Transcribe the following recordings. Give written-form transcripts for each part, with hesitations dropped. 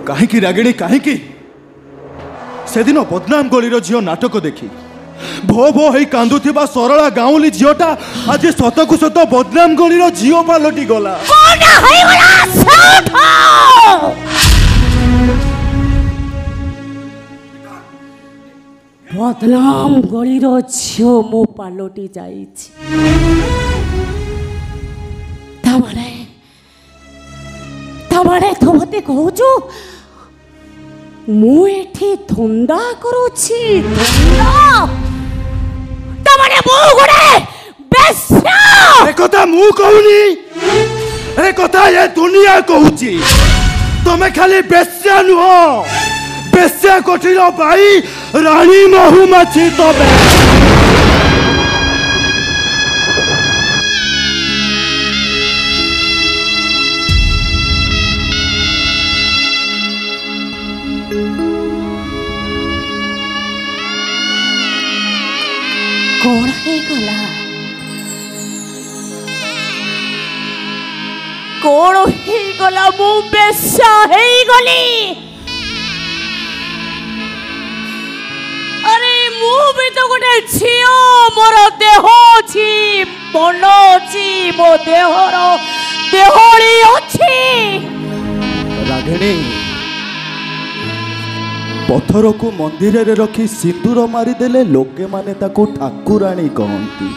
कहीं रागिणी कहीं से दिन बदनाम गलीर झील नाटक देखी भो भो ही कांदुथिबा सरला गाउली झीलटा आज सतकु सत बदनाम गलीर झील पलटि गला। बदनाम गलीर झील मु पलटि जाइछि तमारे तो मते कहूछु मु एठी धंदा करूछि धंदा तमारे मु गुडे बेस्या ए कथा मु कहूनी ए कथा ये दुनिया कहूची तमे खाली बेस्या नुहो बेस्या कोठीर भाई रानी महुमाछी तबे कौन है गला कौन है गला मु बेस्या है गली अरे मु भी तो गोटे झियो मोर देह छी मन छी मो देहर देहड़ी अछि रागिणी पत्थर को मंदिर रे रखी सिंदूर मारिदेले लोके माने ताको ठाकुराणी कहती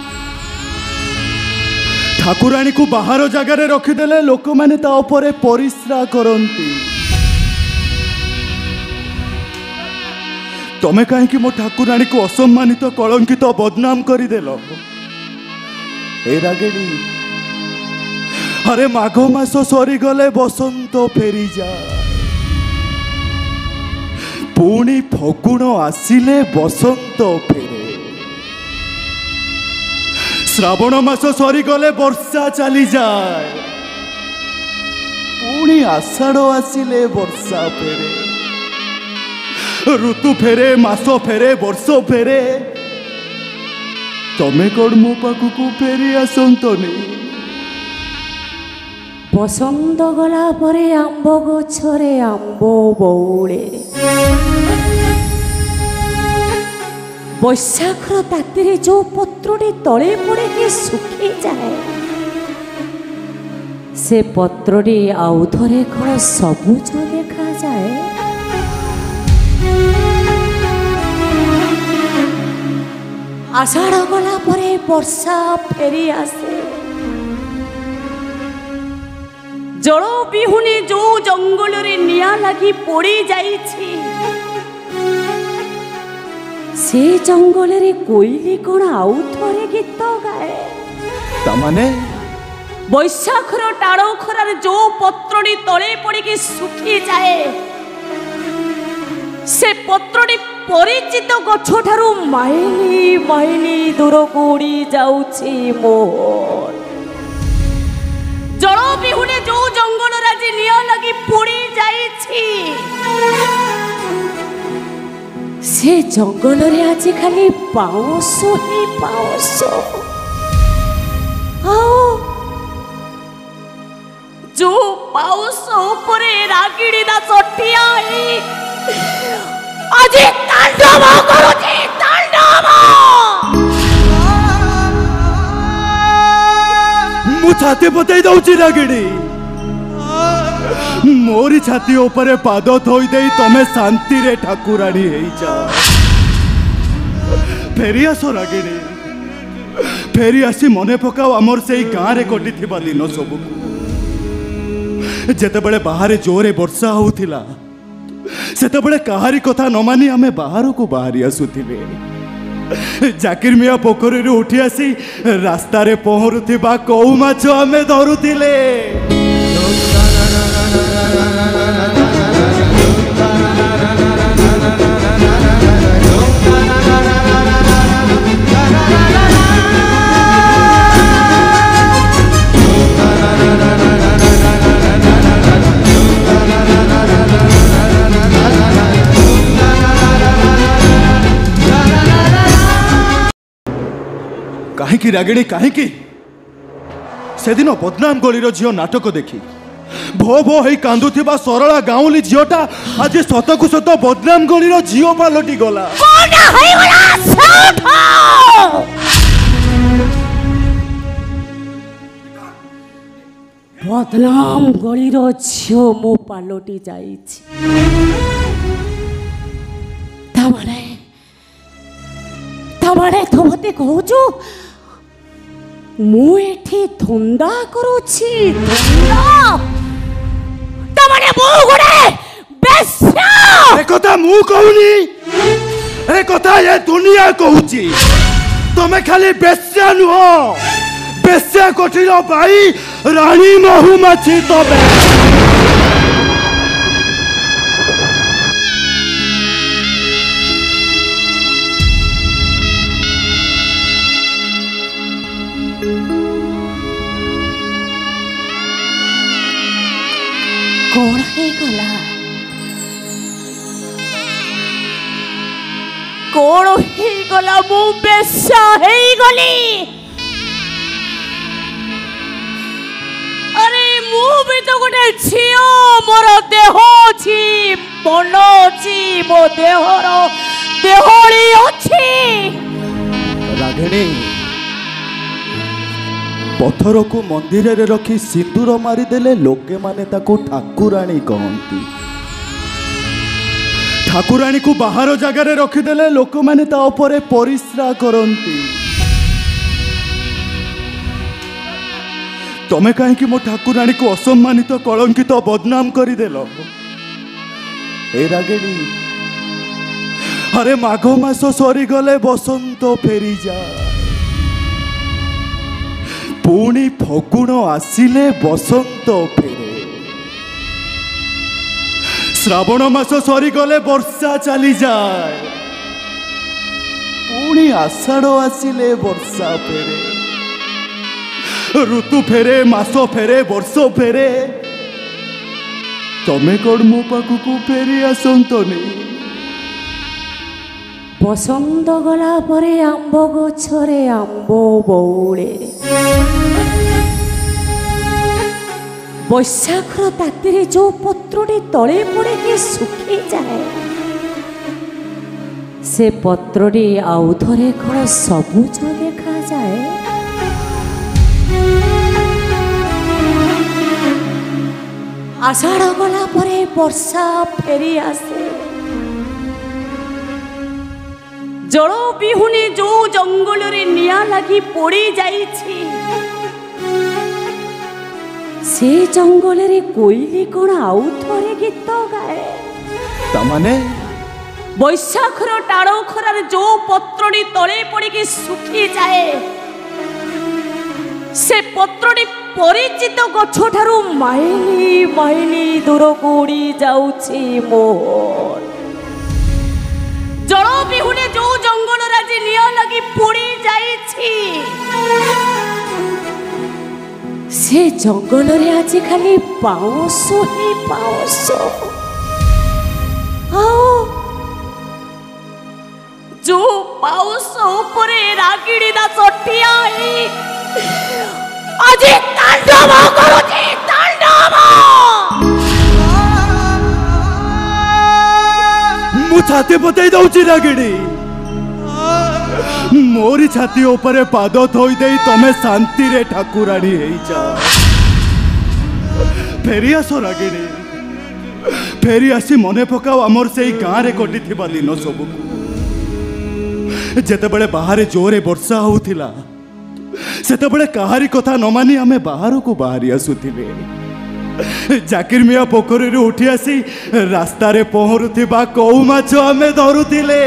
ठाकुराणी को बाहर जगार रखीदेले लोक माने ता उपरे परिश्रा करती तमे कहीं मो ठाकुराणी को असम्मानित कलंकित बदनाम करदेल ए रागिणी अरे माघ मास सरीगले बसंत फेरी जा पुणी फगुण आसिले बसंत फेरे श्रावण मास सरीगले वर्षा चली जाए पुणी आषाढ़ आसिले वर्षा फेरे ऋतु फेरे मास फेरे वर्ष फेरे तमे कौन मो पाखु फेरी आसतनी बसंत गला परे आंब गछरे आंब बौले बैशाखर तातीरे जो पत्रटी तले पड़े कि सुखी जाए से पत्रटी आउ थरे कौन सबुज देखा जाए आषाढ़ गला परे वर्षा फेरी आसे जल बिहुने जो जंगल रे निया लगी पड़ी जाइछि से जंगल रे कोइली कोन आउ थरे गीत गाए तमाने बैशाखर टाणो खरार जो पत्रटी तले पड़ी कि सुखी जाए से पत्रटी परिचित गछ ठारू माइली माइली दूर को उड़ी जाउछि मोर जल बिहुने जो जंगल राजी निया लगी पुड़ी जाइछि से जंगल रे आज खाली पाउस ही पाउस आओ जो पाउस ऊपरे रागिणी दास ठियाई आज तांडव करूछि तांडव मु छाती बतई दउची रागिणी मोरी छाती ऊपर पाद थोई दे तमे शांति रे ठाकुराणी हेई जा फेरी आसो रागिणी फेरी आसी मने पकाओ आमर से गाँ रे कटि थिबा दिन सब जेते बड़े बाहर जोरे वर्षा होउथिला सेते बड़े कहारी कथा न मानी आमे बाहर को बाहरी आसुथिले जाकिर मिया पोखरी रे उठी आसी रास्ता रे पहरुथिबा कौ माछ आमे धरुथिले कहीं रागिणी कहीं से दिन बदनाम गलीर झील नाटक देखी भो भो हेई कांदुथिबा सरला गाउली झियोटा आज सतकु सत बदनाम गलीर झियो पालटी गला। कोना होई गला साउथ बदनाम गलीर झियो मो पालटी जाईछि। तमारे तो मते कहूछु मु एठी धंदा करूछि धंदा तमारे मु गुडे बेस्या ए कथा मु कहूनी ए कथा ये दुनिया कहूची। तमे खाली बेस्या नुहो बेस्या कोठीर बाई रानी महुमाछी तबे। कौन है गला कौन है गला मु बेस्या है गली। अरे मु भी तो गोटे झियो मोर देह अछि मन अछि मो देहर देहली अछि। रागिणी पत्थर को मंदिर रे रखी सिंदूर मारिदेले लोके माने ताको ठाकुराणी कहती। ठाकुराणी को बाहर जगार रखीदेले लोक माने ता उपरे परिश्रा करती। तमे कहीं मो ठाकुराणी को असम्मानित कलंकित बदनाम करदेल। ए रागिणी अरे माघ मास सरीगले बसंत फेरी जा पुणी फगुण आसिले बसंत फेरे। श्रावण मास सरीगले वर्षा चली जाए पुणी आषाढ़ आसिले वर्षा फेरे। ऋतु फेरे मास फेरे वर्ष फेरे तमे कौन मो पाखु फेरी आसतनी। बसंत गला परे आंब गछरे आंब बौले बैशाखर तातीरे जो पत्रटी तले पड़े कि सुखी जाए से पत्रटी आउ थरे कौन सबुज देखा जाए। आषाढ़ गला परे वर्षा फेरी आसे जल बिहुने जो जंगल रे निया लगी पड़ी जाइछि से जंगल रे कोइली कोन आउ थरे गीत गाए। तमाने बैशाखर टाड़ो खरार जो पत्रटी तले पड़ी कि सुखी जाए से पत्रटी परिचित गछ ठारू माइली माइली दूर को उड़ी जाउछि मोर। जल बिहुने जो जंगल राजी निया लगी पड़ी जाइछि से जंगल रे आज खाली पाउस ही पाउस। आओ जो पाउस ऊपरे रागिणी दास ठियाई आज तांडव करूछि तांडव। मु छाती पतई दउछि रागिणी मोरी छाती ऊपर पाद थोई दे तमे शांति रे ठाकुराणी हेई जा। फेरी आसो रागिणी फेरी आसी मने पकाओ आमर से गाँ रे कटि थिबा दिन सबु जेते बळे बाहर जोरे वर्षा होउथिला सेते बळे कहारी कथा न मानी आमे बाहर को बाहरी आसुथिले। जाकिर मिया पोखरी रे उठी आसी रास्ता रे पहरुथिबा कौ माछ आमे धरुथिले।